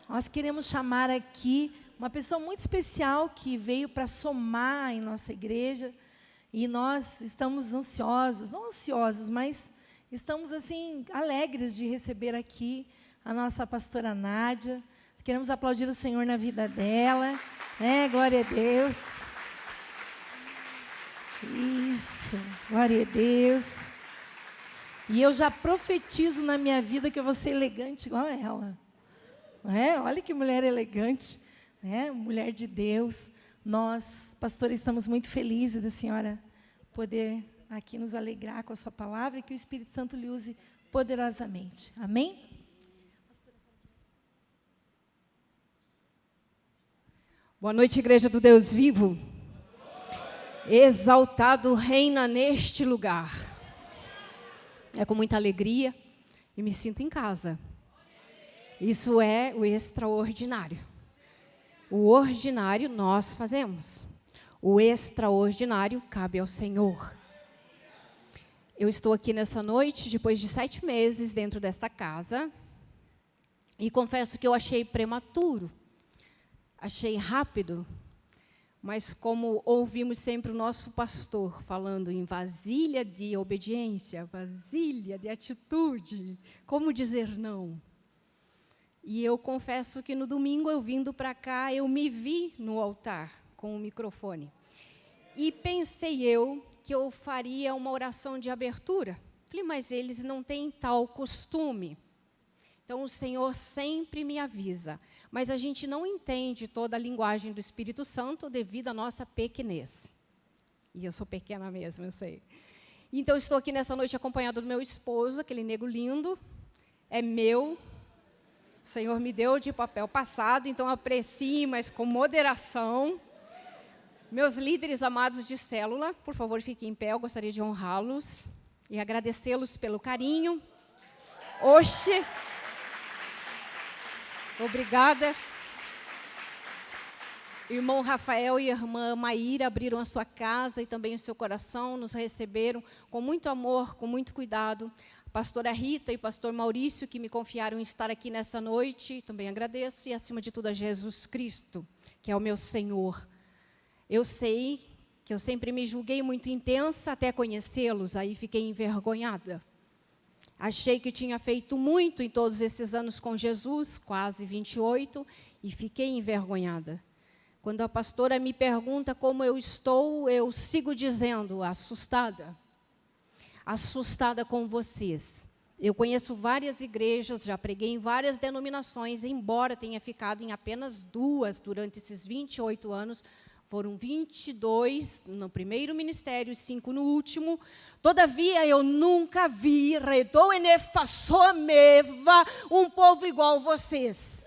nós queremos chamar aqui uma pessoa muito especial que veio para somar em nossa igreja. E nós estamos ansiosos, não ansiosos, mas estamos assim alegres de receber aqui a nossa pastora Nádia. Queremos aplaudir o Senhor na vida dela. Glória a Deus. Isso, glória a Deus. E eu já profetizo na minha vida que eu vou ser elegante igual a ela. Olha que mulher elegante, mulher de Deus. Nós, pastores, estamos muito felizes da senhora poder aqui nos alegrar com a sua palavra e que o Espírito Santo lhe use poderosamente. Amém? Boa noite, Igreja do Deus Vivo. Exaltado reina neste lugar. É com muita alegria e me sinto em casa. Isso é o extraordinário. O ordinário nós fazemos. O extraordinário cabe ao Senhor. Eu estou aqui nessa noite, depois de 7 meses dentro desta casa, e confesso que eu achei prematuro, achei rápido, mas como ouvimos sempre o nosso pastor falando em vasilha de obediência, vasilha de atitude, como dizer não? E eu confesso que no domingo, eu vindo para cá, eu me vi no altar com o microfone. E pensei que eu faria uma oração de abertura. Falei, mas eles não têm tal costume. Então, o Senhor sempre me avisa. Mas a gente não entende toda a linguagem do Espírito Santo devido à nossa pequenez. E eu sou pequena mesmo, eu sei. Então, estou aqui nessa noite acompanhada do meu esposo, aquele nego lindo. É meu. O Senhor me deu de papel passado, então aprecie, mas com moderação. Meus líderes amados de célula, por favor, fiquem em pé, eu gostaria de honrá-los e agradecê-los pelo carinho. Oxe! Obrigada. Irmão Rafael e irmã Maíra abriram a sua casa e também o seu coração, nos receberam com muito amor, com muito cuidado. Pastora Rita e pastor Maurício, que me confiaram em estar aqui nessa noite, também agradeço, e acima de tudo a Jesus Cristo, que é o meu Senhor. Eu sei que eu sempre me julguei muito intensa até conhecê-los, aí fiquei envergonhada. Achei que tinha feito muito em todos esses anos com Jesus, quase 28, e fiquei envergonhada. Quando a pastora me pergunta como eu estou, eu sigo dizendo, assustada. Assustada com vocês. Eu conheço várias igrejas, já preguei em várias denominações, embora tenha ficado em apenas 2 durante esses 28 anos, foram 22 no primeiro ministério e 5 no último. Todavia, eu nunca vi, redou e nefasomeva, um povo igual vocês,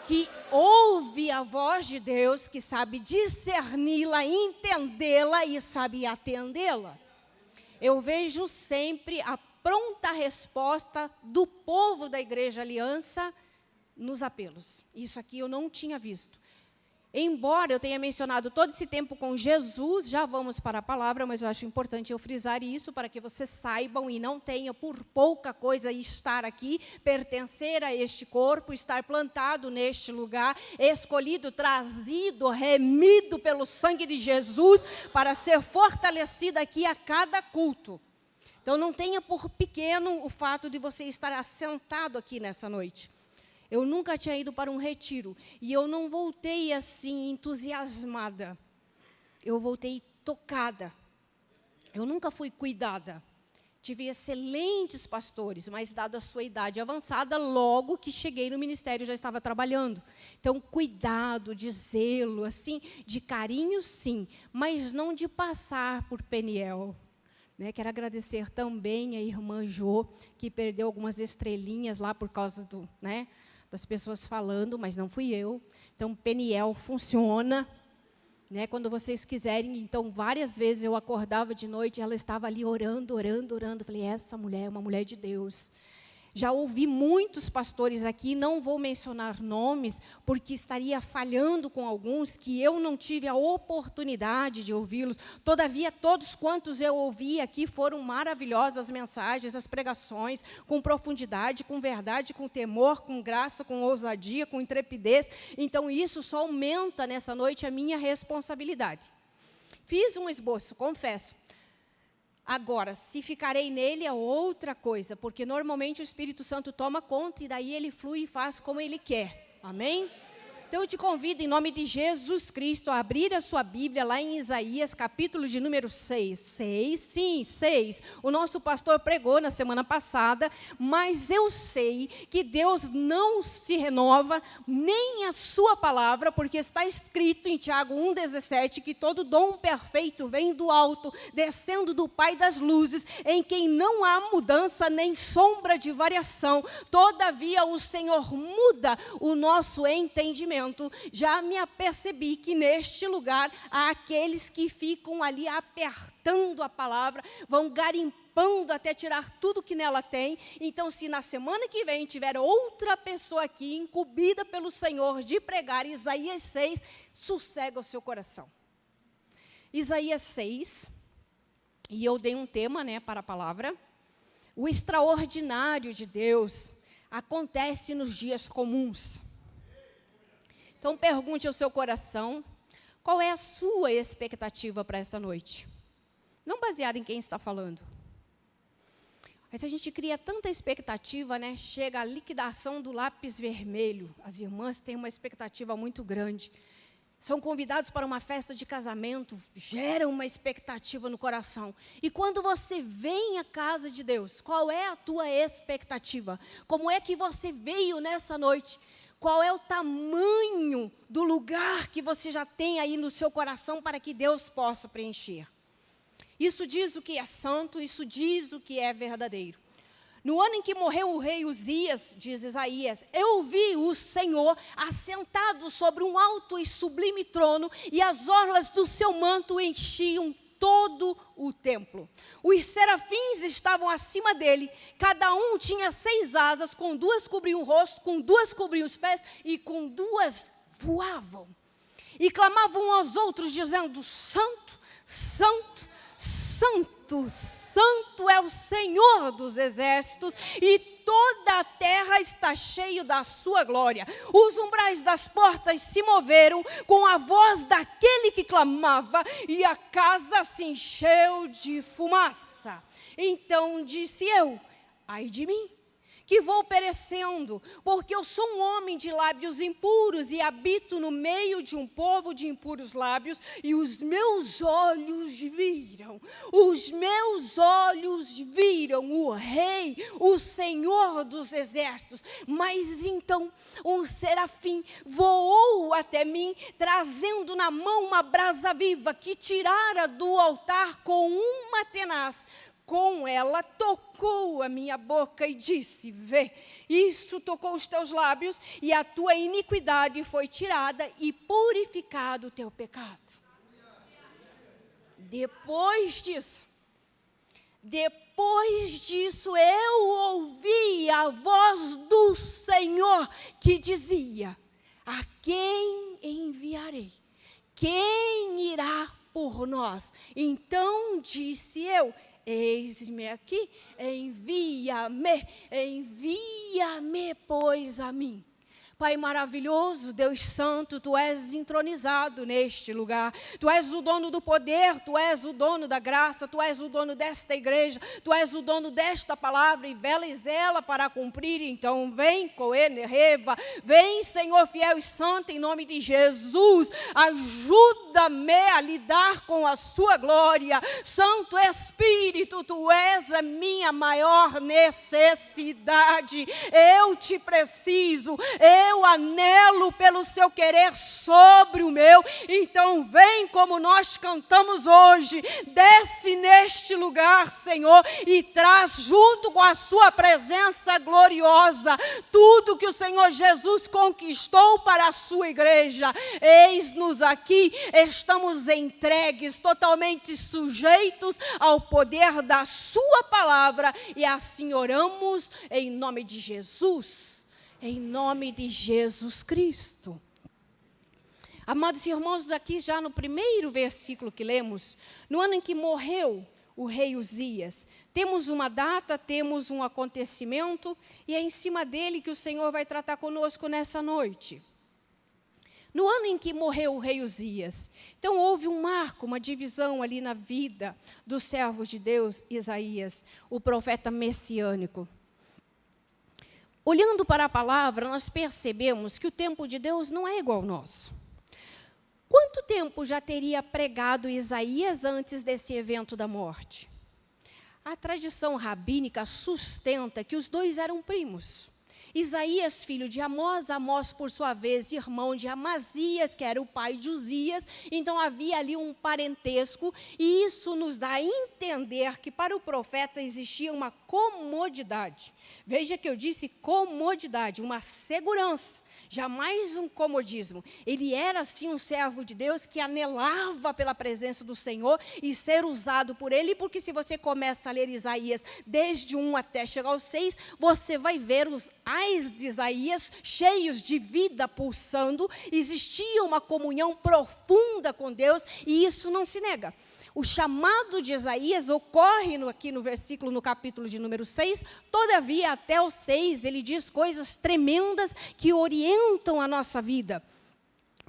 que ouve a voz de Deus, que sabe discerni-la, entendê-la e sabe atendê-la. Eu vejo sempre a pronta resposta do povo da Igreja Aliança nos apelos. Isso aqui eu não tinha visto. Embora eu tenha mencionado todo esse tempo com Jesus, já vamos para a palavra, mas eu acho importante eu frisar isso para que vocês saibam e não tenham por pouca coisa estar aqui, pertencer a este corpo, estar plantado neste lugar, escolhido, trazido, remido pelo sangue de Jesus para ser fortalecida aqui a cada culto. Então, não tenha por pequeno o fato de você estar assentado aqui nessa noite. Eu nunca tinha ido para um retiro e eu não voltei assim entusiasmada. Eu voltei tocada. Eu nunca fui cuidada. Tive excelentes pastores, mas dada a sua idade avançada, logo que cheguei no ministério já estava trabalhando. Então, cuidado, de zelo, assim, de carinho, sim, mas não de passar por Peniel. Quero agradecer também a irmã Jô, que perdeu algumas estrelinhas lá por causa das pessoas falando, mas não fui eu. Então, Peniel funciona. Quando vocês quiserem, então, várias vezes eu acordava de noite e ela estava ali orando. Falei, essa mulher é uma mulher de Deus. Já ouvi muitos pastores aqui, não vou mencionar nomes, porque estaria falhando com alguns, que eu não tive a oportunidade de ouvi-los. Todavia, todos quantos eu ouvi aqui foram maravilhosas as mensagens, as pregações, com profundidade, com verdade, com temor, com graça, com ousadia, com intrepidez. Então, isso só aumenta nessa noite a minha responsabilidade. Fiz um esboço, confesso. Agora, se ficarei nele é outra coisa, porque normalmente o Espírito Santo toma conta e daí ele flui e faz como ele quer. Amém? Então, eu te convido, em nome de Jesus Cristo, a abrir a sua Bíblia lá em Isaías, capítulo de número 6. 6, sim, 6. O nosso pastor pregou na semana passada, mas eu sei que Deus não se renova, nem a sua palavra, porque está escrito em Tiago 1,17, que todo dom perfeito vem do alto, descendo do Pai das luzes, em quem não há mudança nem sombra de variação. Todavia, o Senhor muda o nosso entendimento. Já me apercebi que neste lugar há aqueles que ficam ali apertando a palavra, vão garimpando até tirar tudo que nela tem. Então, se na semana que vem tiver outra pessoa aqui incumbida pelo Senhor de pregar Isaías 6, sossega o seu coração. Isaías 6, e eu dei um tema, para a palavra. O extraordinário de Deus acontece nos dias comuns. Então, pergunte ao seu coração, qual é a sua expectativa para essa noite? Não baseada em quem está falando. Mas a gente cria tanta expectativa, chega a liquidação do lápis vermelho. As irmãs têm uma expectativa muito grande. São convidados para uma festa de casamento, gera uma expectativa no coração. E quando você vem à casa de Deus, qual é a tua expectativa? Como é que você veio nessa noite? Qual é o tamanho do lugar que você já tem aí no seu coração para que Deus possa preencher? Isso diz o que é santo, isso diz o que é verdadeiro. No ano em que morreu o rei Uzias, diz Isaías, eu vi o Senhor assentado sobre um alto e sublime trono, e as orlas do seu manto enchiam todo o templo. Os serafins estavam acima dele, cada um tinha 6 asas, com 2 cobriam o rosto, com 2 cobriam os pés, e com 2 voavam. E clamavam uns aos outros, dizendo, santo, santo, santo, santo é o Senhor dos exércitos, e toda a terra está cheia da sua glória. Os umbrais das portas se moveram com a voz daquele que clamava, e a casa se encheu de fumaça. Então disse eu, ai de mim, que vou perecendo, porque eu sou um homem de lábios impuros e habito no meio de um povo de impuros lábios, e os meus olhos viram o Rei, o Senhor dos exércitos. Mas então um serafim voou até mim, trazendo na mão uma brasa viva, que tirara do altar com uma tenaz. Com ela tocou a minha boca e disse, vê, isso tocou os teus lábios, e a tua iniquidade foi tirada e purificado o teu pecado. Depois disso, eu ouvi a voz do Senhor que dizia, a quem enviarei? Quem irá por nós? Então disse eu, eis-me aqui, envia-me, pois, a mim. Pai maravilhoso, Deus santo, Tu és entronizado neste lugar. Tu és o dono do poder, Tu és o dono da graça, Tu és o dono desta igreja, Tu és o dono desta palavra, e vela e zela para cumprir. Então vem, Coene Reva, vem, Senhor fiel e santo, em nome de Jesus, ajuda-me a lidar com a sua glória. Santo Espírito, Tu és a minha maior necessidade. Eu te preciso, eu anelo pelo seu querer sobre o meu. Então vem como nós cantamos hoje, desce neste lugar, Senhor, e traz junto com a sua presença gloriosa tudo que o Senhor Jesus conquistou para a sua igreja. Eis-nos aqui, estamos entregues, totalmente sujeitos ao poder da sua palavra, e assim oramos em nome de Jesus, em nome de Jesus Cristo. Amados irmãos, aqui já no primeiro versículo que lemos, no ano em que morreu o rei Uzias, temos uma data, temos um acontecimento, e é em cima dele que o Senhor vai tratar conosco nessa noite. No ano em que morreu o rei Uzias, então houve um marco, uma divisão ali na vida do servo de Deus, Isaías, o profeta messiânico. Olhando para a palavra, nós percebemos que o tempo de Deus não é igual ao nosso. Quanto tempo já teria pregado Isaías antes desse evento da morte? A tradição rabínica sustenta que os dois eram primos. Isaías, filho de Amós, Amós, por sua vez, irmão de Amazias, que era o pai de Uzias. Então, havia ali um parentesco, e isso nos dá a entender que para o profeta existia uma comodidade. Veja que eu disse comodidade, uma segurança, jamais um comodismo. Ele era, sim, um servo de Deus que anelava pela presença do Senhor e ser usado por Ele, porque se você começa a ler Isaías desde 1 até chegar ao 6, você vai ver os ais de Isaías cheios de vida, pulsando. Existia uma comunhão profunda com Deus, e isso não se nega. O chamado de Isaías ocorre aqui no versículo, no capítulo de número 6, todavia até o 6 ele diz coisas tremendas que orientam a nossa vida,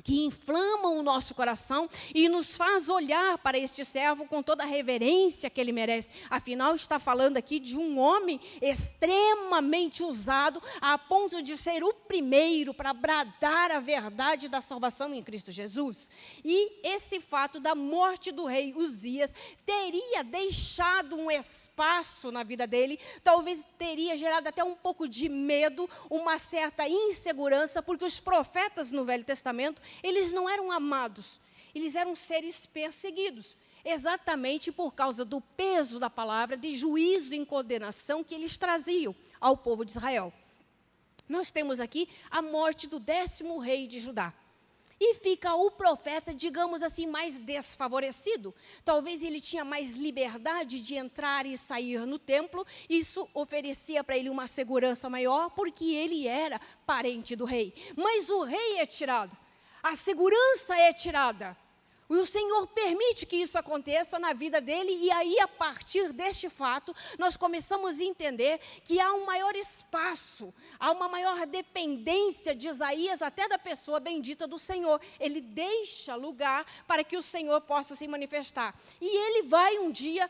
que inflamam o nosso coração e nos faz olhar para este servo com toda a reverência que ele merece. Afinal, está falando aqui de um homem extremamente usado, a ponto de ser o primeiro para bradar a verdade da salvação em Cristo Jesus. E esse fato da morte do rei Uzias teria deixado um espaço na vida dele, talvez teria gerado até um pouco de medo, uma certa insegurança, porque os profetas no Velho Testamento, eles não eram amados, eles eram seres perseguidos, exatamente por causa do peso da palavra de juízo e condenação que eles traziam ao povo de Israel. Nós temos aqui a morte do 10º rei de Judá. E fica o profeta, digamos assim, mais desfavorecido. Talvez ele tinha mais liberdade de entrar e sair no templo. Isso oferecia para ele uma segurança maior, porque ele era parente do rei. Mas o rei é tirado. A segurança é tirada. E o Senhor permite que isso aconteça na vida dele, e aí, a partir deste fato, nós começamos a entender que há um maior espaço, há uma maior dependência de Isaías, até da pessoa bendita do Senhor. Ele deixa lugar para que o Senhor possa se manifestar. E ele vai um dia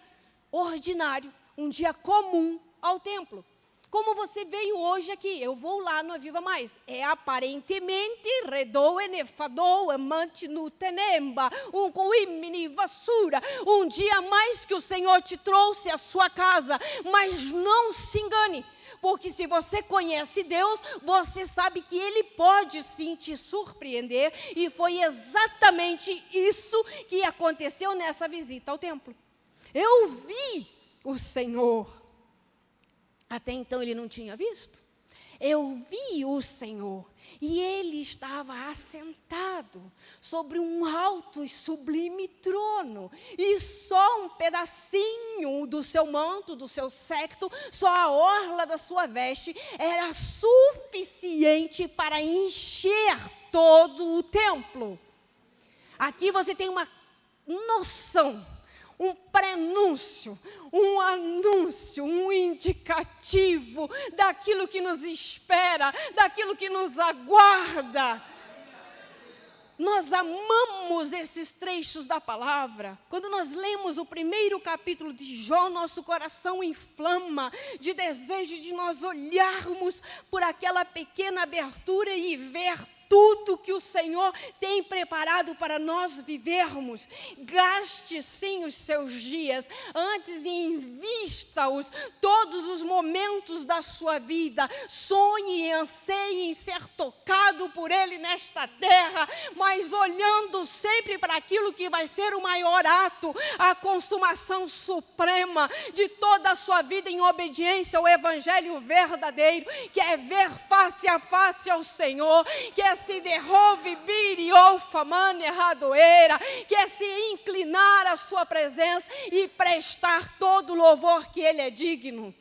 ordinário, um dia comum ao templo. Como você veio hoje aqui, eu vou lá no Aviva Mais. É aparentemente redou enefadou amante no tenemba, um coimini vassoura, um dia mais que o Senhor te trouxe à sua casa. Mas não se engane, porque se você conhece Deus, você sabe que Ele pode sim te surpreender, e foi exatamente isso que aconteceu nessa visita ao templo. Eu vi o Senhor. Até então ele não tinha visto. Eu vi o Senhor, e ele estava assentado sobre um alto e sublime trono, e só um pedacinho do seu manto, do seu séquito, só a orla da sua veste, era suficiente para encher todo o templo. Aqui você tem uma noção, um prenúncio, um anúncio, um indicativo daquilo que nos espera, daquilo que nos aguarda. Nós amamos esses trechos da palavra. Quando nós lemos o primeiro capítulo de Jó, nosso coração inflama de desejo de nós olharmos por aquela pequena abertura e ver tudo que o Senhor tem preparado para nós vivermos. Gaste sim os seus dias, antes invista-os, todos os momentos da sua vida. Sonhe e anseie em ser tocado por Ele nesta terra, mas olhando sempre para aquilo que vai ser o maior ato, a consumação suprema de toda a sua vida em obediência ao Evangelho verdadeiro, que é ver face a face ao Senhor, que é se derrove biriofamane erradoeira, que é se inclinar à sua presença e prestar todo o louvor que Ele é digno.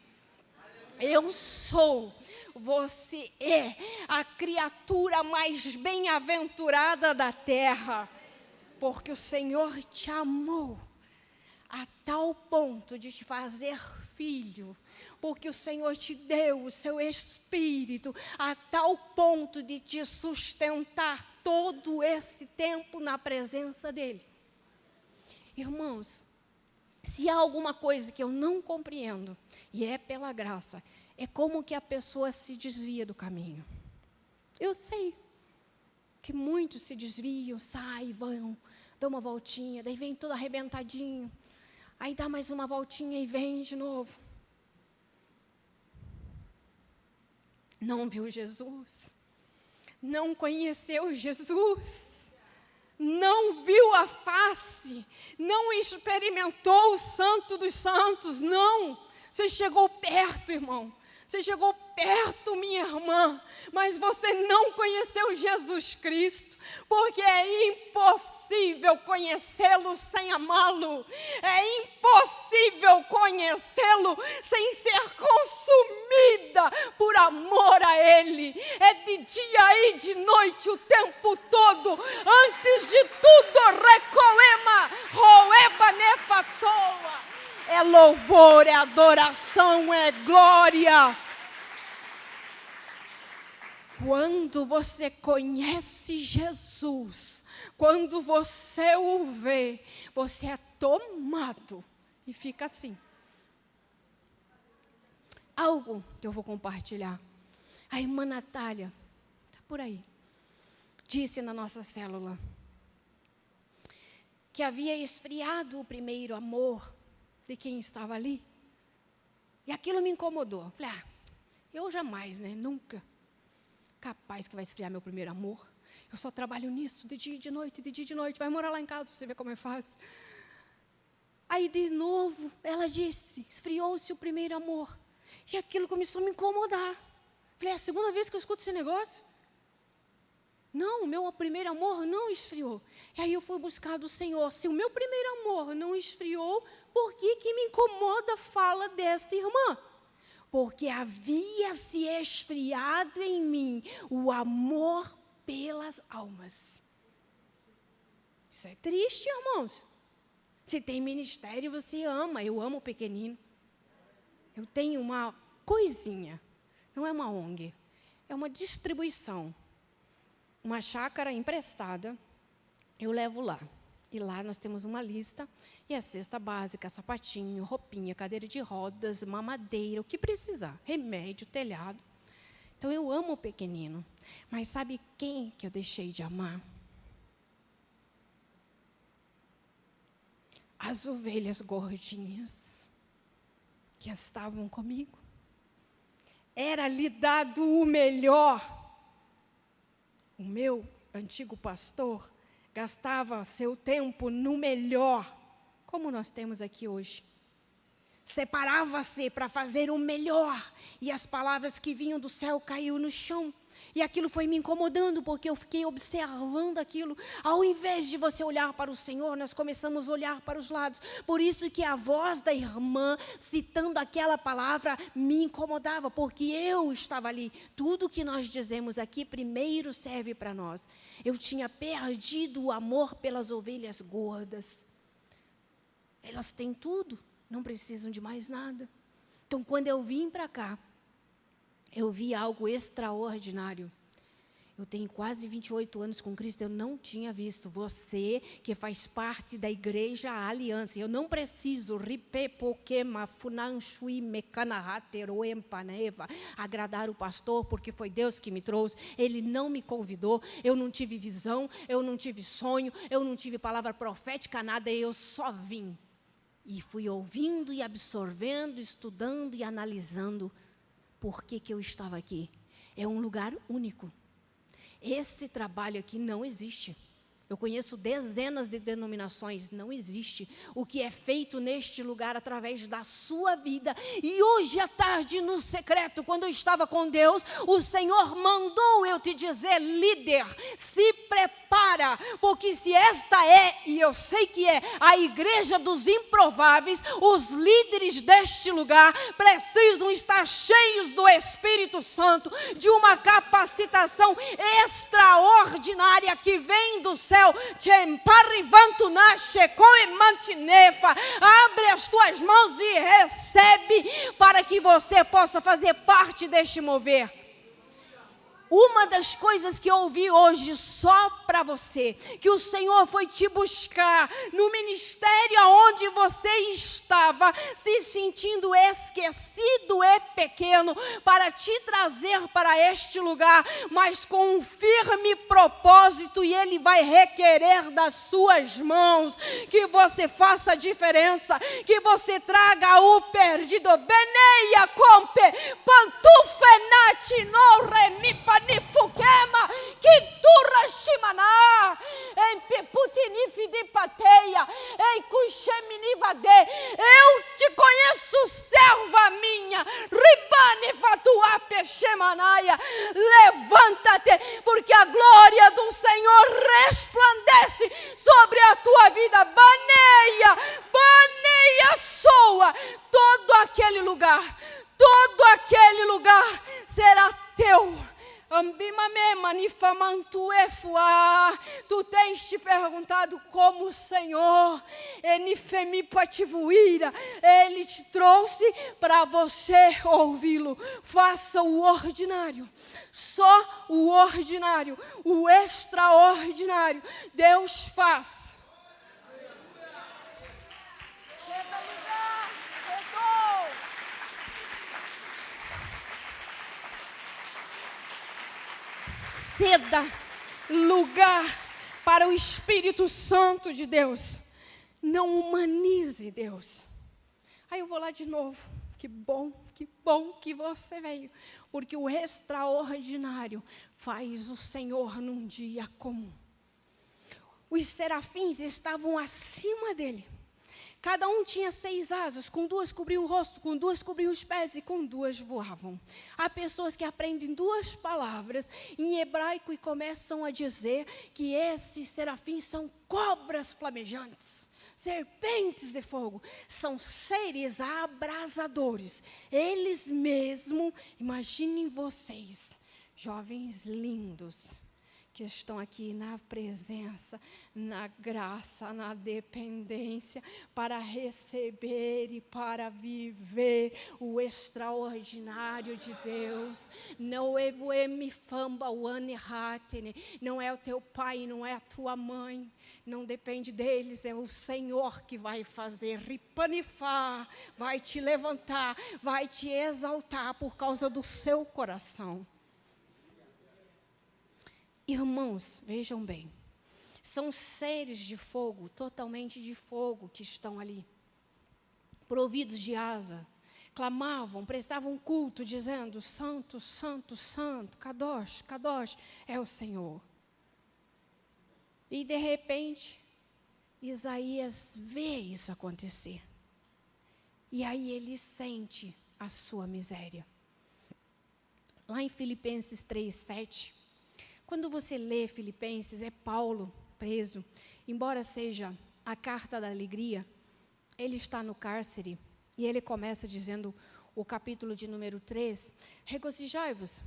Eu sou, você é a criatura mais bem-aventurada da terra, porque o Senhor te amou a tal ponto de te fazer filho, porque o Senhor te deu o seu Espírito a tal ponto de te sustentar todo esse tempo na presença dEle. Irmãos, se há alguma coisa que eu não compreendo, e é pela graça, é como que a pessoa se desvia do caminho. Eu sei que muitos se desviam, saem, vão, dão uma voltinha, daí vem tudo arrebentadinho, aí dá mais uma voltinha e vem de novo. Não viu Jesus, não conheceu Jesus, não viu a face, não experimentou o Santo dos Santos, não. Você chegou perto, irmão, você chegou perto, minha irmã, mas você não conheceu Jesus Cristo, porque é impossível conhecê-lo sem amá-lo, é impossível conhecê-lo sem ser consumida por amor a Ele. É de dia e de noite, o tempo todo, antes de tudo, recoema, roeba nefatoa. É louvor, é adoração, é glória. Quando você conhece Jesus, quando você o vê, você é tomado e fica assim. Algo que eu vou compartilhar. A irmã Natália, está por aí, disse na nossa célula que havia esfriado o primeiro amor de quem estava ali. E aquilo me incomodou. Falei, eu jamais, nunca. Capaz que vai esfriar meu primeiro amor. Eu só trabalho nisso, de dia e de noite, de dia e de noite. Vai morar lá em casa para você ver como é fácil. Aí, de novo, ela disse, esfriou-se o primeiro amor. E aquilo começou a me incomodar. Falei, é a segunda vez que eu escuto esse negócio? Não, o meu primeiro amor não esfriou. E aí eu fui buscar do Senhor. Se o meu primeiro amor não esfriou, por que me incomoda a fala desta irmã? Porque havia se esfriado em mim o amor pelas almas. Isso é triste, irmãos. Se tem ministério, você ama. Eu amo o pequenino. Eu tenho uma coisinha. Não é uma ONG. É uma distribuição. Uma chácara emprestada. Eu levo lá. E lá nós temos uma lista, e a cesta básica, sapatinho, roupinha, cadeira de rodas, mamadeira, o que precisar, remédio, telhado. Então, eu amo o pequenino. Mas sabe quem que eu deixei de amar? As ovelhas gordinhas que estavam comigo. Era-lhe dado o melhor. O meu antigo pastor gastava seu tempo no melhor, como nós temos aqui hoje. Separava-se para fazer o melhor, e as palavras que vinham do céu caíam no chão. E aquilo foi me incomodando, porque eu fiquei observando aquilo. Ao invés de você olhar para o Senhor, nós começamos a olhar para os lados. Por isso que a voz da irmã, citando aquela palavra, me incomodava, porque eu estava ali. Tudo que nós dizemos aqui, primeiro serve para nós. Eu tinha perdido o amor pelas ovelhas gordas. Elas têm tudo, não precisam de mais nada. Então, quando eu vim para cá, eu vi algo extraordinário. Eu tenho quase 28 anos com Cristo, eu não tinha visto. Você que faz parte da Igreja Aliança, eu não preciso agradar o pastor, porque foi Deus que me trouxe. Ele não me convidou, eu não tive visão, eu não tive sonho, eu não tive palavra profética, nada, eu só vim. E fui ouvindo e absorvendo, estudando e analisando por que eu estava aqui. É um lugar único. Esse trabalho aqui não existe. Eu conheço dezenas de denominações, não existe. O que é feito neste lugar através da sua vida. E hoje à tarde, no secreto, quando eu estava com Deus, o Senhor mandou eu te dizer, líder, se prepara, porque se esta é, e eu sei que é, a igreja dos improváveis, os líderes deste lugar precisam estar cheios do Espírito Santo, de uma capacitação extraordinária que vem do céu. Abre as tuas mãos e recebe, para que você possa fazer parte deste mover. Uma das coisas que eu ouvi hoje só para você, que o Senhor foi te buscar no ministério onde você estava, se sentindo esquecido e pequeno, para te trazer para este lugar, mas com um firme propósito, e Ele vai requerer das suas mãos que você faça a diferença, que você traga o perdido. Beneia compe, pantufenati no remipa nifukema, kitura shimaná, em peputinifi de pateia, em kuxeminivade. Eu te conheço, serva minha, ribane fatua pexemanaia. Levanta-te, porque a glória do Senhor resplandece sobre a tua vida. Baneia, baneia, soa todo aquele lugar será teu. Tu tens te perguntado como o Senhor, Ele te trouxe para você ouvi-lo. Faça o ordinário, só o ordinário, o extraordinário Deus faz. Ceda lugar para o Espírito Santo de Deus. Não humanize Deus. Aí eu vou lá de novo. Que bom que você veio. Porque o extraordinário faz o Senhor num dia comum. Os serafins estavam acima dele. Cada um tinha 6 asas, com 2 cobriam o rosto, com 2 cobriam os pés e com 2 voavam. Há pessoas que aprendem 2 palavras em hebraico e começam a dizer que esses serafins são cobras flamejantes, serpentes de fogo. São seres abrasadores. Eles mesmos, imaginem vocês, jovens lindos, que estão aqui na presença, na graça, na dependência, para receber e para viver o extraordinário de Deus. Não é o teu pai, não é a tua mãe, não depende deles, é o Senhor que vai fazer. Ripanifá, vai te levantar, vai te exaltar por causa do seu coração. Irmãos, vejam bem, são seres de fogo, totalmente de fogo, que estão ali, providos de asa, clamavam, prestavam culto, dizendo, santo, santo, santo, Kadosh, Kadosh, é o Senhor. E de repente, Isaías vê isso acontecer, e aí ele sente a sua miséria. Lá em Filipenses 3:7, quando você lê Filipenses, é Paulo preso, embora seja a carta da alegria, ele está no cárcere, e ele começa dizendo, o capítulo de número 3, regozijai-vos,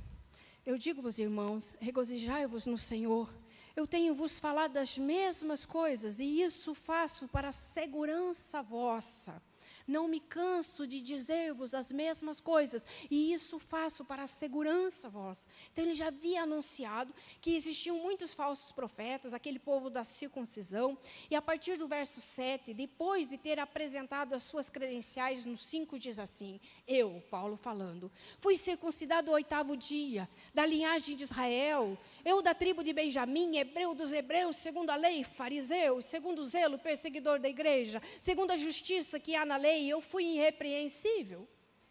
eu digo-vos, irmãos, regozijai-vos no Senhor, eu tenho vos falado das mesmas coisas, e isso faço para a segurança vossa. não me canso de dizer-vos as mesmas coisas, e isso faço para a segurança vossa. Então, ele já havia anunciado que existiam muitos falsos profetas, aquele povo da circuncisão, e a partir do verso 7, depois de ter apresentado as suas credenciais, no 5 diz assim, eu, Paulo falando, fui circuncidado ao 8º dia, da linhagem de Israel, eu da tribo de Benjamim, hebreu dos hebreus, segundo a lei, fariseu, segundo o zelo, perseguidor da igreja, segundo a justiça que há na lei, eu fui irrepreensível.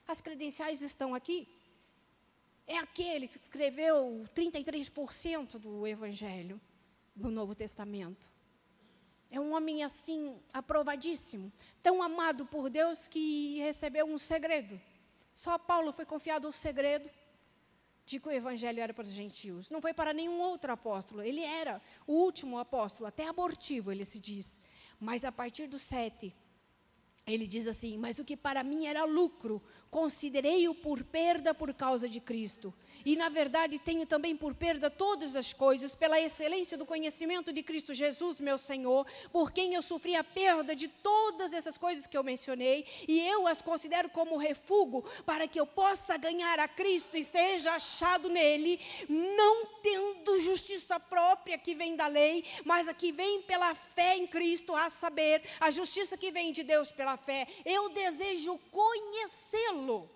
As credenciais estão aqui. É aquele que escreveu 33% do Evangelho do Novo Testamento. É um homem assim, aprovadíssimo, tão amado por Deus que recebeu um segredo. Só a Paulo foi confiado o segredo de que o Evangelho era para os gentios. Não foi para nenhum outro apóstolo. Ele era o último apóstolo, até abortivo, ele se diz. Mas a partir do 7, ele diz assim, mas o que para mim era lucro, considerei-o por perda por causa de Cristo. E, na verdade, tenho também por perda todas as coisas, pela excelência do conhecimento de Cristo Jesus, meu Senhor, por quem eu sofri a perda de todas essas coisas que eu mencionei, e eu as considero como refúgio, para que eu possa ganhar a Cristo e seja achado nele, não tendo justiça própria que vem da lei, mas a que vem pela fé em Cristo, a saber, a justiça que vem de Deus pela fé. Eu desejo conhecê-lo,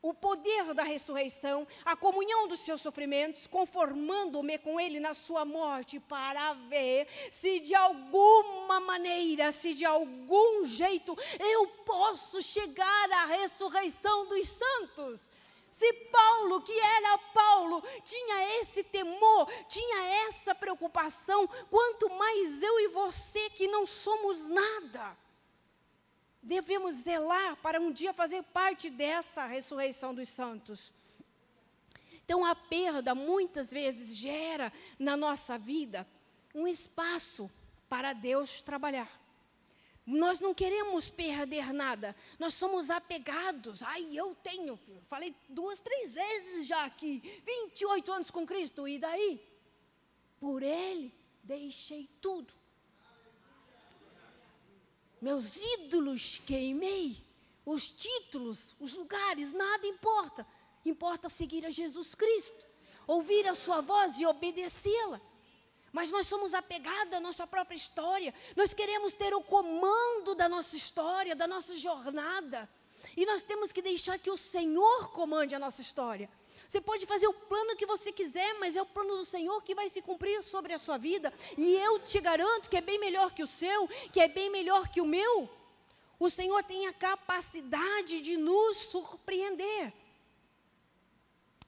o poder da ressurreição, a comunhão dos seus sofrimentos, conformando-me com ele na sua morte, para ver se de alguma maneira, se de algum jeito, eu posso chegar à ressurreição dos santos. Se Paulo, que era Paulo, tinha esse temor, tinha essa preocupação, quanto mais eu e você que não somos nada, devemos zelar para um dia fazer parte dessa ressurreição dos santos. Então, a perda muitas vezes gera na nossa vida um espaço para Deus trabalhar. Nós não queremos perder nada, nós somos apegados. Eu tenho, falei 2, 3 vezes já aqui, 28 anos com Cristo, e daí? Por Ele, deixei tudo. Meus ídolos queimei, os títulos, os lugares, nada importa. Importa seguir a Jesus Cristo, ouvir a sua voz e obedecê-la. Mas nós somos apegados à nossa própria história. Nós queremos ter o comando da nossa história, da nossa jornada. E nós temos que deixar que o Senhor comande a nossa história. Você pode fazer o plano que você quiser, mas é o plano do Senhor que vai se cumprir sobre a sua vida. E eu te garanto que é bem melhor que o seu, que é bem melhor que o meu. O Senhor tem a capacidade de nos surpreender.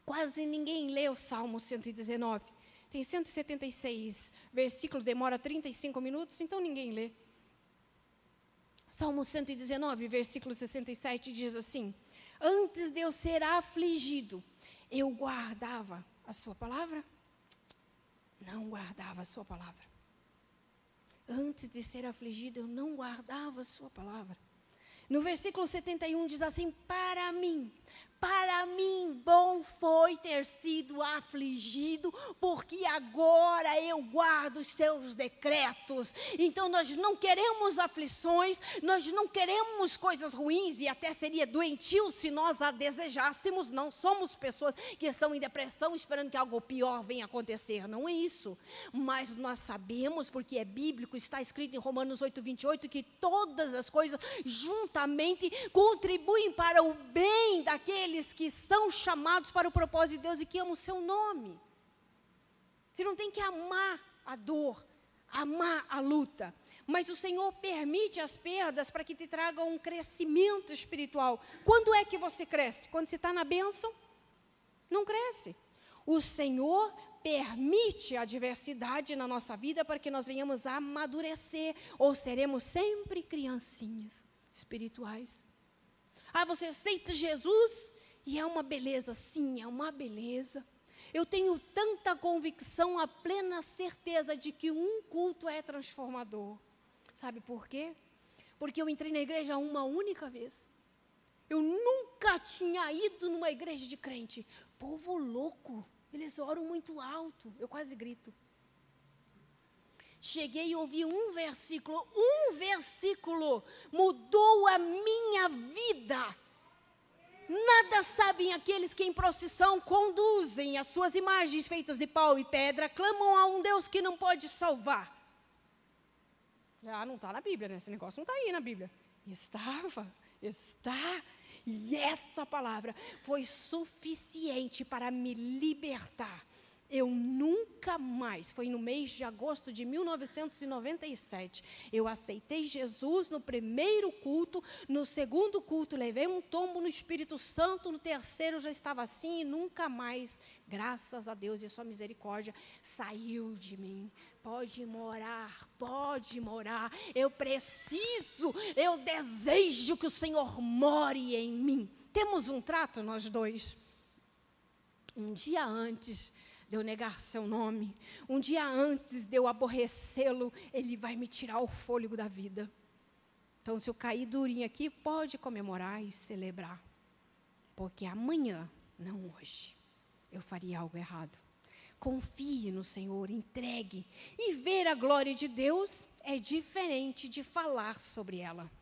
Quase ninguém lê o Salmo 119. Tem 176 versículos, demora 35 minutos, então ninguém lê. Salmo 119, versículo 67, diz assim: antes de eu ser afligido, eu guardava a sua palavra? Não guardava a sua palavra. Antes de ser afligido, eu não guardava a sua palavra. No versículo 71 diz assim: para mim bom foi ter sido afligido, porque agora eu guardo os seus decretos. Então nós não queremos aflições, nós não queremos coisas ruins, e até seria doentio se nós a desejássemos. Não somos pessoas que estão em depressão esperando que algo pior venha acontecer, não é isso. Mas nós sabemos, porque é bíblico, está escrito em Romanos 8:28, que todas as coisas juntamente contribuem para o bem daqueles que são chamados para o propósito de Deus e que amam o seu nome. Você não tem que amar a dor, amar a luta, mas o Senhor permite as perdas para que te tragam um crescimento espiritual. Quando é que você cresce? Quando você está na bênção? Não cresce. O Senhor permite a adversidade na nossa vida para que nós venhamos a amadurecer, ou seremos sempre criancinhas espirituais. Você aceita Jesus? E é uma beleza, sim, é uma beleza. Eu tenho tanta convicção, a plena certeza de que um culto é transformador. Sabe por quê? Porque eu entrei na igreja uma única vez. Eu nunca tinha ido numa igreja de crente. Povo louco, eles oram muito alto, eu quase grito. cheguei e ouvi um versículo mudou a minha vida. Nada sabem aqueles que em procissão conduzem as suas imagens feitas de pau e pedra, clamam a um Deus que não pode salvar. Ah, não está na Bíblia, né? Esse negócio não está aí na Bíblia. Está. E essa palavra foi suficiente para me libertar. Eu nunca mais, foi no mês de agosto de 1997, eu aceitei Jesus no primeiro culto, no segundo culto levei um tombo no Espírito Santo, no terceiro já estava assim e nunca mais, graças a Deus e a sua misericórdia, saiu de mim. Pode morar, eu preciso, eu desejo que o Senhor more em mim. Temos um trato nós dois. Um dia antes de eu negar seu nome, um dia antes de eu aborrecê-lo, ele vai me tirar o fôlego da vida. Então, se eu cair durinho aqui, pode comemorar e celebrar. Porque amanhã, não hoje, eu faria algo errado. Confie no Senhor, entregue. E ver a glória de Deus é diferente de falar sobre ela.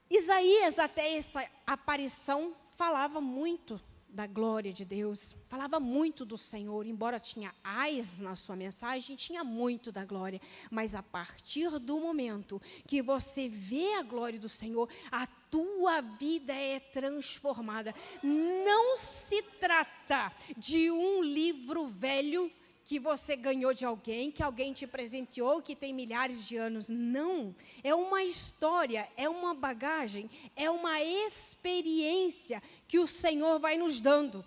Isaías, até essa aparição, falava muito da glória de Deus, falava muito do Senhor, embora tinha ais na sua mensagem, tinha muito da glória, mas a partir do momento que você vê a glória do Senhor, a tua vida é transformada. Não se trata de um livro velho que você ganhou de alguém, que alguém te presenteou, que tem milhares de anos. Não, é uma história, é uma bagagem, é uma experiência que o Senhor vai nos dando.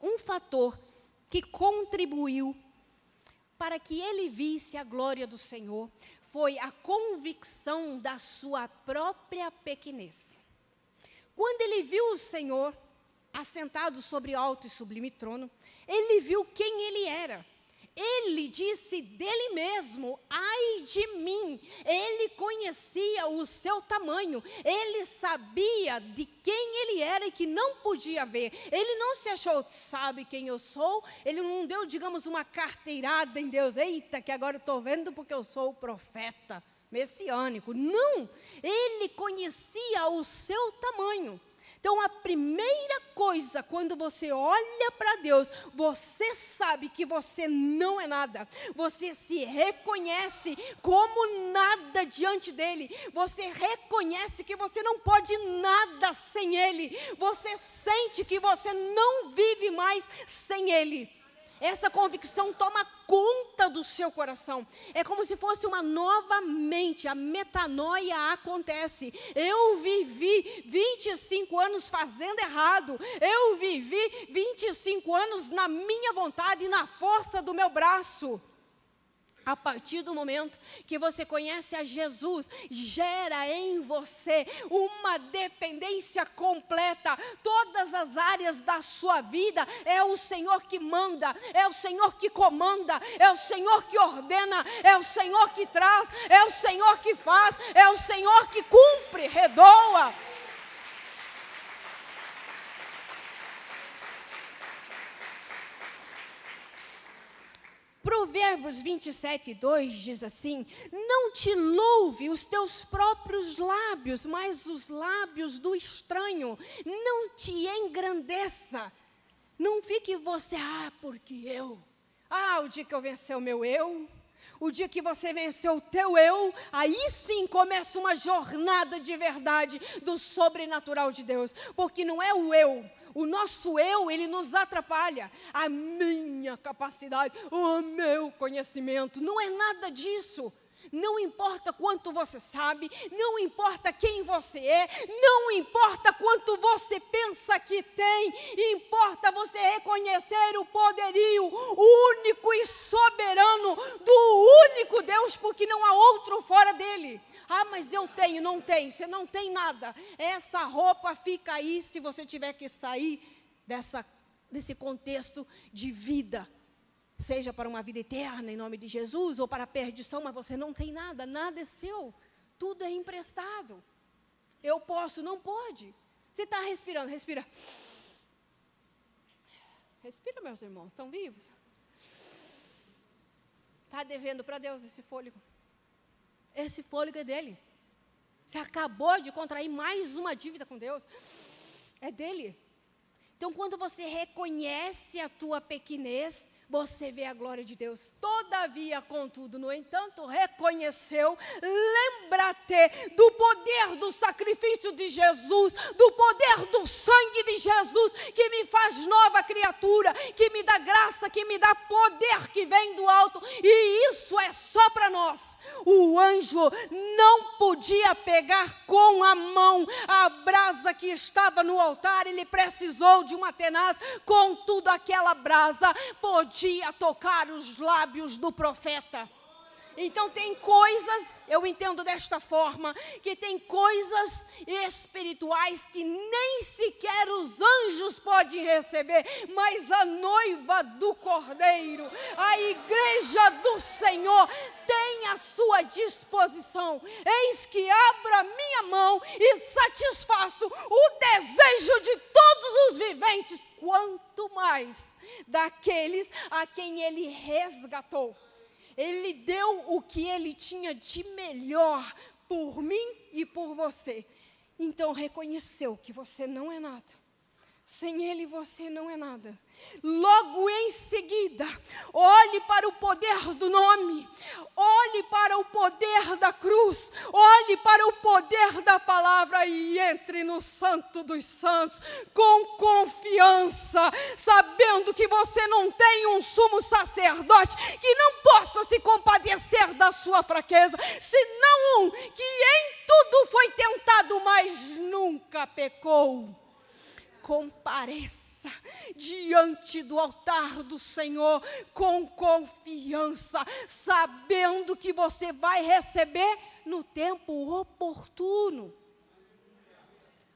Um fator que contribuiu para que ele visse a glória do Senhor foi a convicção da sua própria pequenez. Quando ele viu o Senhor assentado sobre alto e sublime trono, ele viu quem ele era. Ele disse dele mesmo, ai de mim. Ele conhecia o seu tamanho. Ele sabia de quem ele era e que não podia ver. Ele não se achou, sabe quem eu sou? Ele não deu, digamos, uma carteirada em Deus. Eita, que agora eu estou vendo porque eu sou o profeta messiânico. Não, ele conhecia o seu tamanho. Então, a primeira coisa, quando você olha para Deus, você sabe que você não é nada. Você se reconhece como nada diante dEle. Você reconhece que você não pode nada sem Ele. Você sente que você não vive mais sem Ele. Essa convicção toma conta do seu coração. É como se fosse uma nova mente. A metanoia acontece. Eu vivi 25 anos fazendo errado. Eu vivi 25 anos na minha vontade e na força do meu braço. A partir do momento que você conhece a Jesus, gera em você uma dependência completa. Todas as áreas da sua vida é o Senhor que manda, é o Senhor que comanda, é o Senhor que ordena, é o Senhor que traz, é o Senhor que faz, é o Senhor que cumpre, redoa. Provérbios 27:2 diz assim: não te louve os teus próprios lábios, mas os lábios do estranho. Não te engrandeça. Não fique você, porque eu. O dia que eu vencer o meu eu, o dia que você venceu o teu eu, aí sim começa uma jornada de verdade do sobrenatural de Deus. Porque não é o eu. O nosso eu, ele nos atrapalha. A minha capacidade, o meu conhecimento, não é nada disso. Não importa quanto você sabe, não importa quem você é, não importa quanto você pensa que tem, importa você reconhecer o poderio único e soberano do único Deus, porque não há outro fora dele. Mas eu tenho, não tem, você não tem nada. Essa roupa fica aí se você tiver que sair desse contexto de vida. Seja para uma vida eterna, em nome de Jesus, ou para a perdição, mas você não tem nada, nada é seu. Tudo é emprestado. Eu posso, não pode. Você está respirando, respira. Respira, meus irmãos, estão vivos? está devendo para Deus esse fôlego. Esse fôlego é dele. Você acabou de contrair mais uma dívida com Deus. É dele. Então, quando você reconhece a tua pequenez, você vê a glória de Deus. Todavia, contudo, no entanto, reconheceu, lembra-te do poder do sacrifício de Jesus, do poder do sangue de Jesus, que me faz nova criatura, que me dá graça, que me dá poder que vem do alto, e isso é só para nós. O anjo não podia pegar com a mão a brasa que estava no altar, ele precisou de uma tenaz, contudo aquela brasa podia tocar os lábios do profeta. Então tem coisas, eu entendo desta forma, que tem coisas espirituais que nem sequer os anjos podem receber, mas a noiva do Cordeiro, a igreja do Senhor, tem à sua disposição. Eis que abro a minha mão e satisfaço o desejo de todos os viventes, quanto mais daqueles a quem ele resgatou. Ele deu o que ele tinha de melhor por mim e por você. Então reconheceu que você não é nada. Sem ele você não é nada. Logo em seguida, olhe para o poder do nome, olhe para o poder da cruz, olhe para o poder da palavra e entre no Santo dos Santos com confiança, sabendo que você não tem um sumo sacerdote que não possa se compadecer da sua fraqueza, senão um que em tudo foi tentado, mas nunca pecou. Compareça diante do altar do Senhor com confiança, sabendo que você vai receber no tempo oportuno.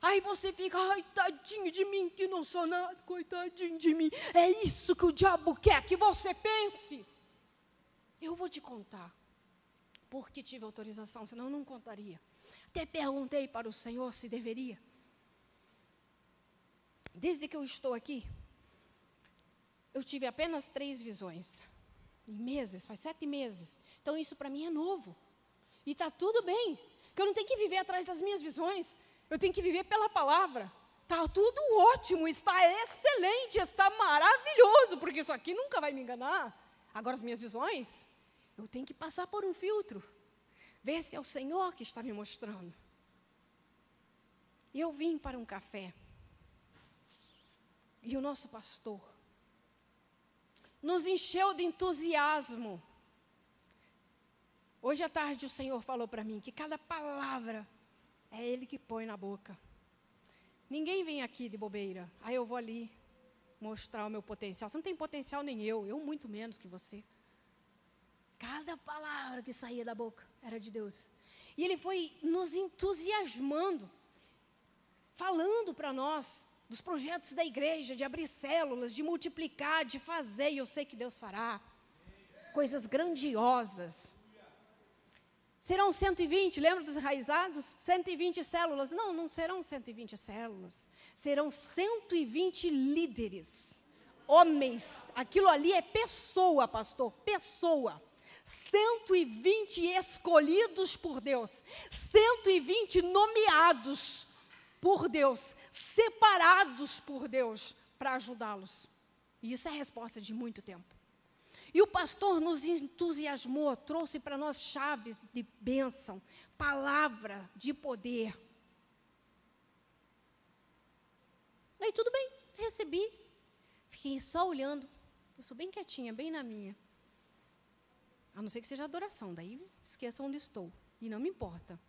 Aí você fica, ai, tadinho de mim, que não sou nada, coitadinho de mim. É isso que o diabo quer que você pense. Eu vou te contar, porque tive autorização, senão eu não contaria. Até perguntei para o Senhor se deveria. Desde que eu estou aqui, eu tive apenas 3 visões. Em meses, faz 7 meses. Então isso para mim é novo. E está tudo bem, que eu não tenho que viver atrás das minhas visões. Eu tenho que viver pela palavra. Está tudo ótimo, está excelente, está maravilhoso, porque isso aqui nunca vai me enganar. Agora as minhas visões, eu tenho que passar por um filtro. Ver se é o Senhor que está me mostrando. Eu vim para um café. E o nosso pastor nos encheu de entusiasmo. Hoje à tarde o Senhor falou para mim que cada palavra é Ele que põe na boca. Ninguém vem aqui de bobeira. Aí eu vou ali mostrar o meu potencial. Você não tem potencial nem eu muito menos que você. Cada palavra que saía da boca era de Deus. E Ele foi nos entusiasmando, falando para nós dos projetos da igreja, de abrir células, de multiplicar, de fazer, e eu sei que Deus fará coisas grandiosas. Serão 120, lembra dos enraizados? 120 células. Não serão 120 células, serão 120 líderes, homens. Aquilo ali é pessoa, pastor, pessoa. 120 escolhidos por Deus, 120 nomeados por Deus, separados por Deus para ajudá-los. E isso é a resposta de muito tempo. E o pastor nos entusiasmou, trouxe para nós chaves de bênção, palavra de poder. Aí tudo bem, recebi. Fiquei só olhando, eu sou bem quietinha, bem na minha. A não ser que seja adoração, daí esqueça onde estou. E não me importa.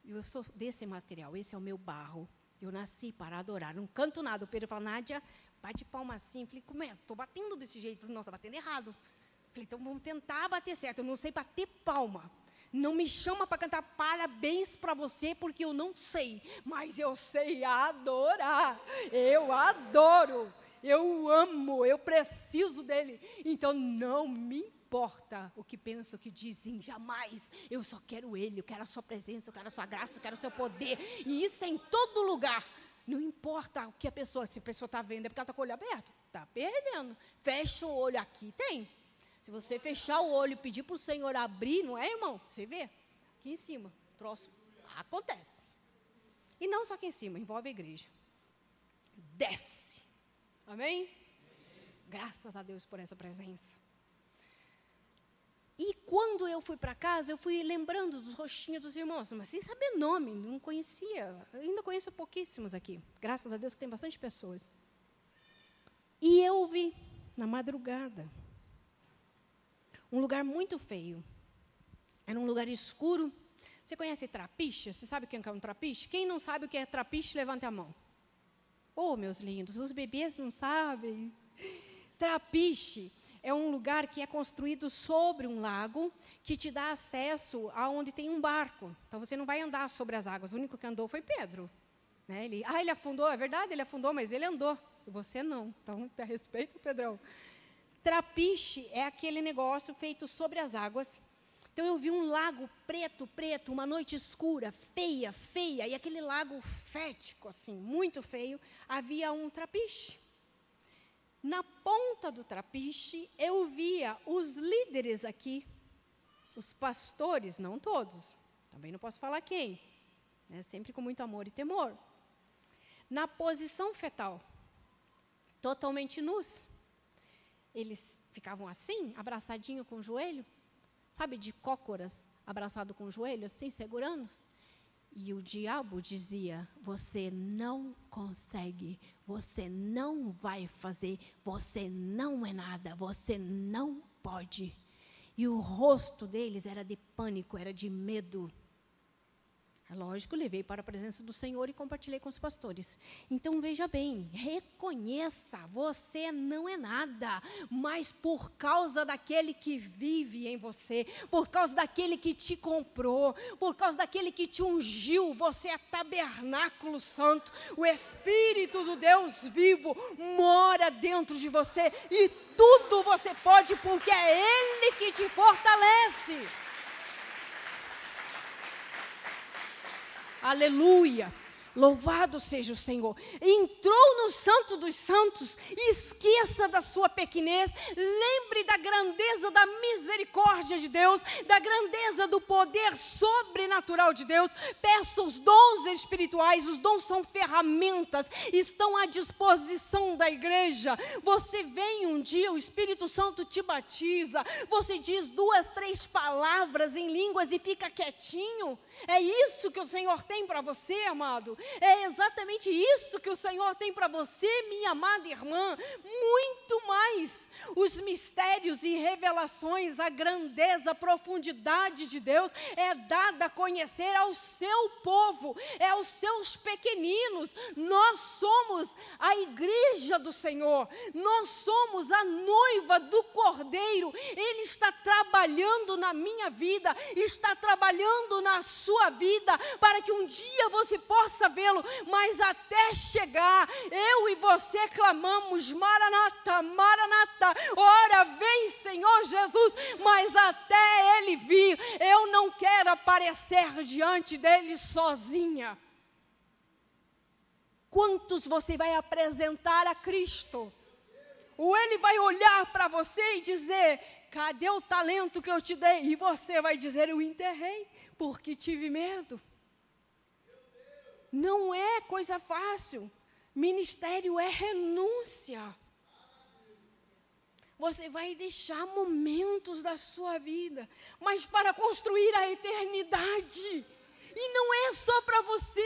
Eu sou desse material, esse é o meu barro. Eu nasci para adorar, não canto nada. O Pedro fala, Nádia, bate palma assim. Eu falei, começa, estou batendo desse jeito. Eu falei, nossa, está batendo errado. Eu falei, então vamos tentar bater certo. Eu não sei bater palma. Não me chama para cantar parabéns para você, porque eu não sei. Mas eu sei adorar. Eu adoro. Eu amo, eu preciso dele. Então não me importa o que pensam, o que dizem, jamais. Eu só quero ele, eu quero a sua presença, eu quero a sua graça, eu quero o seu poder. E isso é em todo lugar. Não importa o que se a pessoa está vendo, é porque ela está com o olho aberto. Está perdendo. Fecha o olho aqui, tem. Se você fechar o olho e pedir para o Senhor abrir, não é, irmão? Você vê, aqui em cima, o troço acontece. E não só aqui em cima, envolve a igreja. Desce. Amém? Graças a Deus por essa presença. E quando eu fui para casa, eu fui lembrando dos rostinhos dos irmãos, mas sem saber nome, não conhecia. Eu ainda conheço pouquíssimos aqui. Graças a Deus que tem bastante pessoas. E eu vi, na madrugada, um lugar muito feio. Era um lugar escuro. Você conhece trapiche? Você sabe o que é um trapiche? Quem não sabe o que é trapiche, levante a mão. Oh, meus lindos, os bebês não sabem. Trapiche é um lugar que é construído sobre um lago, que te dá acesso aonde tem um barco. Então, você não vai andar sobre as águas. O único que andou foi Pedro. Né? Ele afundou, é verdade, ele afundou, mas ele andou. E você não. Então, a respeito, Pedrão. Trapiche é aquele negócio feito sobre as águas. Então, eu vi um lago preto, uma noite escura, feia, e aquele lago fético, assim, muito feio, havia um trapiche. Na ponta do trapiche, eu via os líderes aqui, os pastores, não todos, também não posso falar quem, né, sempre com muito amor e temor, na posição fetal, totalmente nus. Eles ficavam assim, abraçadinho com o joelho, sabe, de cócoras, abraçado com o joelho, assim, segurando. E o diabo dizia, você não consegue, você não vai fazer, você não é nada, você não pode. E o rosto deles era de pânico, era de medo. É lógico, levei para a presença do Senhor e compartilhei com os pastores. Então, veja bem, reconheça, você não é nada, mas por causa daquele que vive em você, por causa daquele que te comprou, por causa daquele que te ungiu, você é tabernáculo santo, o Espírito do Deus vivo mora dentro de você e tudo você pode porque é Ele que te fortalece. Aleluia, louvado seja o Senhor. Entrou no Santo dos Santos, esqueça da sua pequenez, lembre da grandeza da misericórdia de Deus, da grandeza do poder sobrenatural de Deus, peça os dons espirituais, os dons são ferramentas, estão à disposição da igreja. Você vem um dia, o Espírito Santo te batiza, você diz 2, 3 palavras em línguas e fica quietinho. É isso que o Senhor tem para você, amado. É exatamente isso que o Senhor tem para você, minha amada irmã. Muito mais. Os mistérios e revelações, a grandeza, a profundidade de Deus é dada a conhecer ao seu povo, é aos seus pequeninos. Nós somos a igreja do Senhor, nós somos a noiva do Cordeiro. Ele está trabalhando na minha vida, está trabalhando na sua vida, para que um dia você possa vê-lo, mas até chegar, eu e você clamamos, Maranata, Maranata, ora vem Senhor Jesus, mas até Ele vir, eu não quero aparecer diante dEle sozinha. Quantos você vai apresentar a Cristo? Ou Ele vai olhar para você e dizer, cadê o talento que eu te dei? E você vai dizer, eu enterrei, porque tive medo. Não é coisa fácil. Ministério é renúncia. Você vai deixar momentos da sua vida, mas para construir a eternidade. E não é só para você,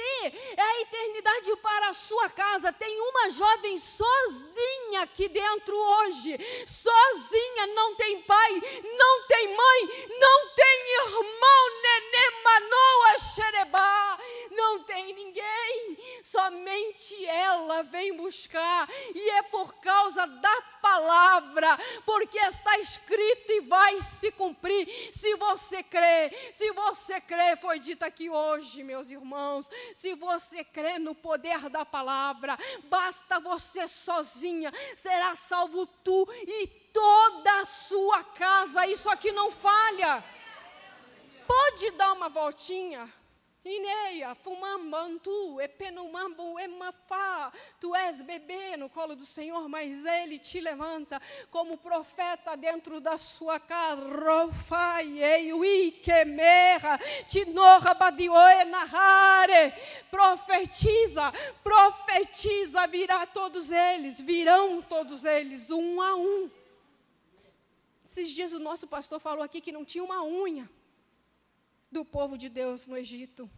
é a eternidade para a sua casa. Tem uma jovem sozinha aqui dentro hoje, sozinha, não tem pai, não tem mãe, não tem irmão, nenê, manoa, xerebá, não tem ninguém, somente ela vem buscar, e é por causa da palavra, porque está escrito e vai se cumprir, se você crê, foi dito aqui hoje, meus irmãos, se você crê no poder da palavra, basta você sozinha, será salvo tu e toda a sua casa, isso aqui não falha. Pode dar uma voltinha, Ineia, fumambantu, epenumambu, emafá. Tu és bebê no colo do Senhor, mas Ele te levanta como profeta dentro da sua casa. Rofaiei, uikemerra, tinorra badioe narrare. Profetiza, profetiza, virão todos eles, um a um. Esses dias o nosso pastor falou aqui que não tinha uma unha do povo de Deus no Egito.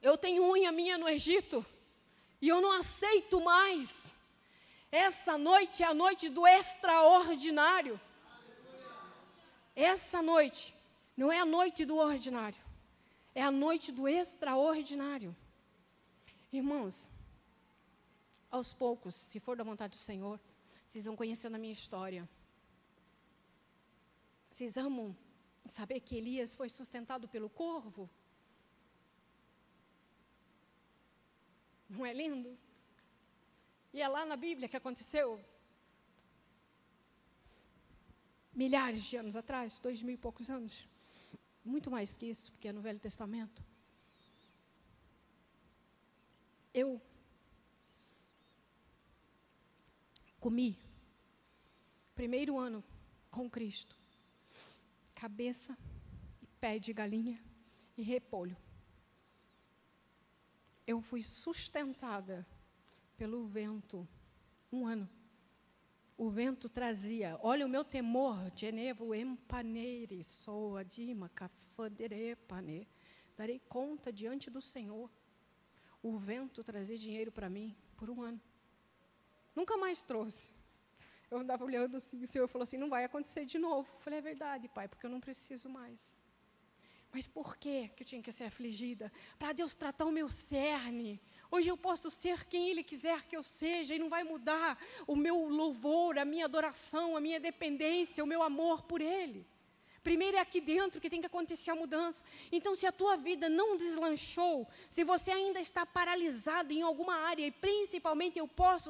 Eu tenho unha minha no Egito e eu não aceito mais. Essa noite é a noite do extraordinário. Essa noite não é a noite do ordinário, é a noite do extraordinário. Irmãos, aos poucos, se for da vontade do Senhor, vocês vão conhecendo a minha história. Vocês amam saber que Elias foi sustentado pelo corvo? Não é lindo? E é lá na Bíblia que aconteceu milhares de anos atrás, 2000 e poucos anos. Muito mais que isso, porque é no Velho Testamento. Eu comi, primeiro ano com Cristo, cabeça e pé de galinha e repolho. Eu fui sustentada pelo vento, um ano. O vento trazia, olha o meu temor, Genevo empaneire, soa dima, cafaderepane. Darei conta diante do Senhor. O vento trazia dinheiro para mim por um ano. Nunca mais trouxe. Eu andava olhando assim, o Senhor falou assim, não vai acontecer de novo. Eu falei, é verdade, Pai, porque eu não preciso mais. Mas por que eu tinha que ser afligida? Para Deus tratar o meu cerne. Hoje eu posso ser quem Ele quiser que eu seja, e não vai mudar o meu louvor, a minha adoração, a minha dependência, o meu amor por Ele. Primeiro é aqui dentro que tem que acontecer a mudança. Então, se a tua vida não deslanchou, se você ainda está paralisado em alguma área, e principalmente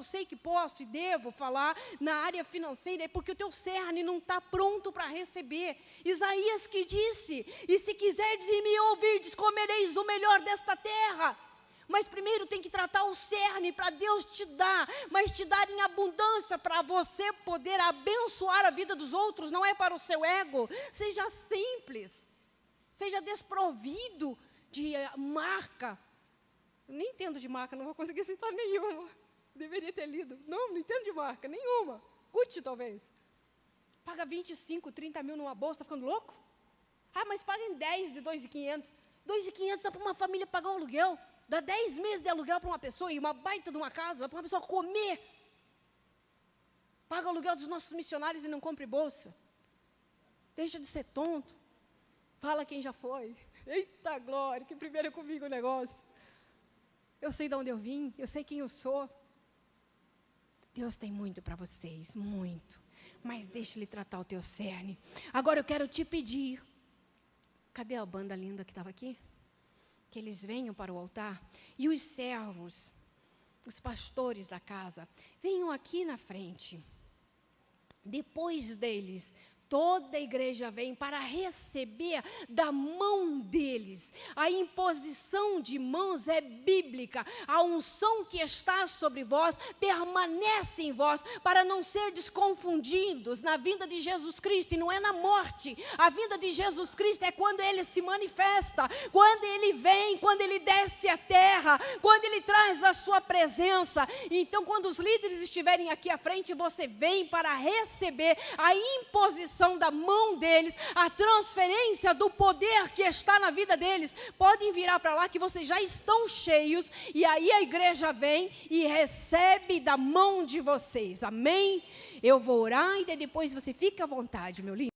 sei que posso e devo falar na área financeira, é porque o teu cerne não está pronto para receber. Isaías que disse, e se quiserdes e me ouvirdes, comereis o melhor desta terra. Mas primeiro tem que tratar o cerne para Deus te dar, mas te dar em abundância para você poder abençoar a vida dos outros, não é para o seu ego. Seja simples, seja desprovido de marca. Eu nem entendo de marca, não vou conseguir citar nenhuma. Deveria ter lido. Não entendo de marca, nenhuma. Gucci talvez. Paga 25, 30 mil numa bolsa, está ficando louco? Ah, mas paga em 10 de 2.500. 2.500 dá para uma família pagar um aluguel. Dá 10 meses de aluguel para uma pessoa e uma baita de uma casa, para uma pessoa comer. Paga o aluguel dos nossos missionários e não compre bolsa. Deixa de ser tonto. Fala quem já foi. Eita glória, que primeiro comigo o negócio. Eu sei de onde eu vim, eu sei quem eu sou. Deus tem muito para vocês, muito. Mas deixa Ele tratar o teu cerne. Agora eu quero te pedir. Cadê a banda linda que estava aqui? Que eles venham para o altar, e os servos, os pastores da casa, venham aqui na frente. Depois deles, toda a igreja vem para receber da mão deles. A imposição de mãos é bíblica. A unção que está sobre vós permanece em vós, para não ser desconfundidos na vinda de Jesus Cristo, e não é na morte. A vinda de Jesus Cristo é quando Ele se manifesta, quando Ele vem, quando Ele desce à terra, quando Ele traz a sua presença. Então, quando os líderes estiverem aqui à frente, você vem para receber a imposição da mão deles, a transferência do poder que está na vida deles. Podem virar para lá que vocês já estão cheios, e aí a igreja vem e recebe da mão de vocês, amém? Eu vou orar e depois você fica à vontade, meu lindo.